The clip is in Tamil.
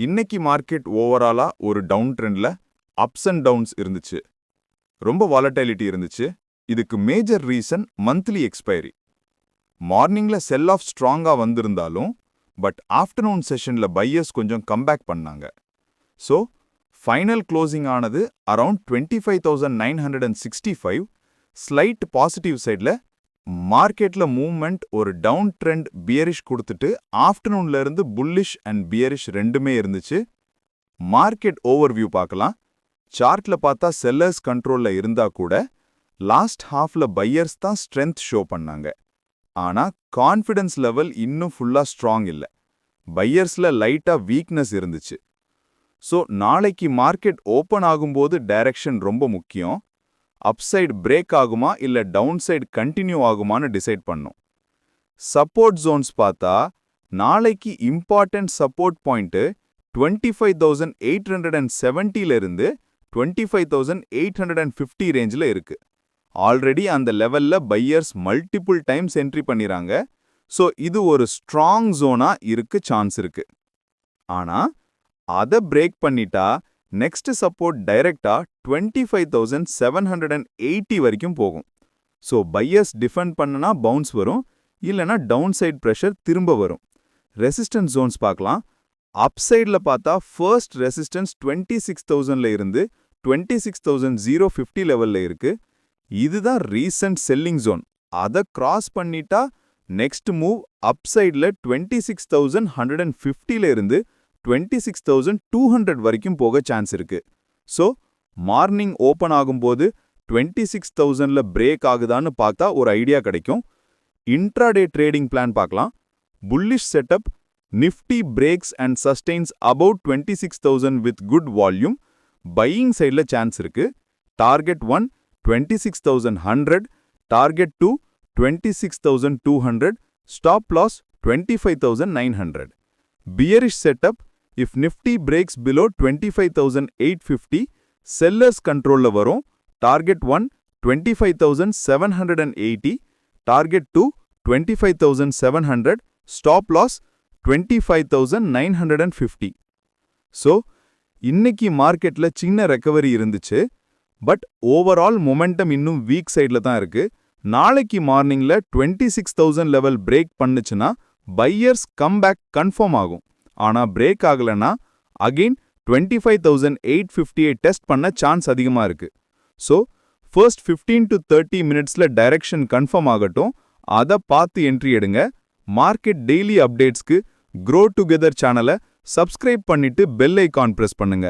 இன்னைக்கு மார்க்கெட் ஓவராலா ஒரு டவுன் ட்ரெண்ட்ல அப்ஸ் அண்ட் டவுன்ஸ் இருந்துச்சு. ரொம்ப வாலட்டிலிட்டி இருந்துச்சு. இதுக்கு மேஜர் ரீசன் மந்த்லி எக்ஸ்பைரி. மார்னிங்ல செல் ஆஃப் ஸ்ட்ராங்கா வந்திருந்தாலும் பட் ஆஃப்டர்நூன் செஷன்ல பையர்ஸ் கொஞ்சம் கம்பேக் பண்ணாங்க. ஸோ ஃபைனல் க்ளோசிங் ஆனது அரவுண்ட் 25,965. ஸ்லைட் பாசிட்டிவ் சைட்ல மார்க்கெட்ல மூவ்மெண்ட் ஒரு டவுன் ட்ரெண்ட் பியரிஷ் கொடுத்துட்டு ஆஃப்டர்நூன்ல இருந்து புல்லிஷ் அண்ட் பியரிஷ் ரெண்டுமே இருந்துச்சு. மார்க்கெட் ஓவர்வியூ பார்க்கலாம். சார்ட்ல பார்த்தா செல்லர்ஸ் கண்ட்ரோல்ல இருந்தா கூட லாஸ்ட் ஹாஃப்ல பையர்ஸ் தான் ஸ்ட்ரென்த் ஷோ பண்ணாங்க. ஆனா கான்ஃபிடன்ஸ் லெவல் இன்னும் ஃபுல்லா ஸ்ட்ராங் இல்ல. பையர்ஸ்ல லைட்டா வீக்னஸ் இருந்துச்சு. ஸோ நாளைக்கு மார்க்கெட் ஓப்பன் ஆகும்போது டைரக்ஷன் ரொம்ப முக்கியம். அப்சைட் பிரேக் ஆகுமா இல்ல டவுன் சைடு கண்டினியூ ஆகுமான்னு டிசைட் பண்ணும். சப்போர்ட் ஜோன்ஸ் பார்த்தா நாளைக்கு இம்பார்ட்டன்ட் சப்போர்ட் பாயிண்ட் 25,870 இருந்து 25,850 ரேஞ்சில் இருக்கு. ஆல்ரெடி அந்த லெவல்ல பையர்ஸ் மல்டிபிள் டைம்ஸ் என்ட்ரி பண்ணிறாங்க. ஸோ இது ஒரு ஸ்ட்ராங் ஜோனா இருக்கு சான்ஸ் இருக்கு. ஆனா அதை பிரேக் பண்ணிட்டா நெக்ஸ்ட் சப்போர்ட் டைரக்டா 25,780 வரைக்கும் போகும். ஸோ பையர்ஸ் டிஃபெண்ட் பண்ணனா பவுன்ஸ் வரும், இல்லைனா டவுன் சைட் ப்ரெஷர் திரும்ப வரும். ரெசிஸ்டன்ஸ் ஜோன்ஸ் பார்க்கலாம். அப்சைட்ல பார்த்தா ஃபர்ஸ்ட் ரெசிஸ்டன்ஸ் 26,000ல இருந்து 26,050 லெவல்ல இருக்கு. இதுதான் ரீசன்ட் செல்லிங் ஜோன். அதை கிராஸ் பண்ணிட்டா நெக்ஸ்ட் மூவ் அப்சைட்ல 26,150ல இருந்து 26,200 வரைக்கும் போக சான்ஸ் இருக்கு. ஸோ மார்னிங் ஓப்பன் ஆகும்போது 26,000ல பிரேக் ஆகுதான்னு பார்த்தா ஒரு ஐடியா கிடைக்கும். இன்ட்ராடே ட்ரேடிங் பிளான் பார்க்கலாம். Bullish setup, Nifty breaks and sustains about 26,000 with good volume. Buying சைட்ல சான்ஸ் இருக்கு. Target 1 26,100, target 2 26,200, stop loss 25,900. Bearish setup, if Nifty breaks below 25,850, sellers control வரும். Target 1 25,780, target 2 25,700, stop loss 25,950. So இன்னைக்கு மார்க்கெட்ல சின்ன ரெக்கவரி இருந்துச்சு. பட் ஓவரால் மொமெண்டம் இன்னும் வீக் சைட்ல தான் இருக்கு. நாளைக்கு மார்னிங்ல 26,000 லெவல் பிரேக் பண்ணுச்சுன்னா பையர்ஸ் கம்பேக் கன்ஃபார்ம் ஆகும். ஆனா பிரேக் ஆகலனா அகெயின் 25,850 டெஸ்ட் பண்ண சான்ஸ் அதிகமா இருக்கு. ஸோ ஃபர்ஸ்ட் 15 to 30 மினிட்ஸ்ல டைரக்ஷன் கன்ஃபார்ம் ஆகட்டும். அதை பார்த்து என்ட்ரி எடுங்க. மார்க்கெட் டெய்லி அப்டேட்ஸ்க்கு க்ரோ டுகெதர் சேனலை சப்ஸ்கிரைப் பண்ணிட்டு பெல் ஐகான் பிரஸ் பண்ணுங்க.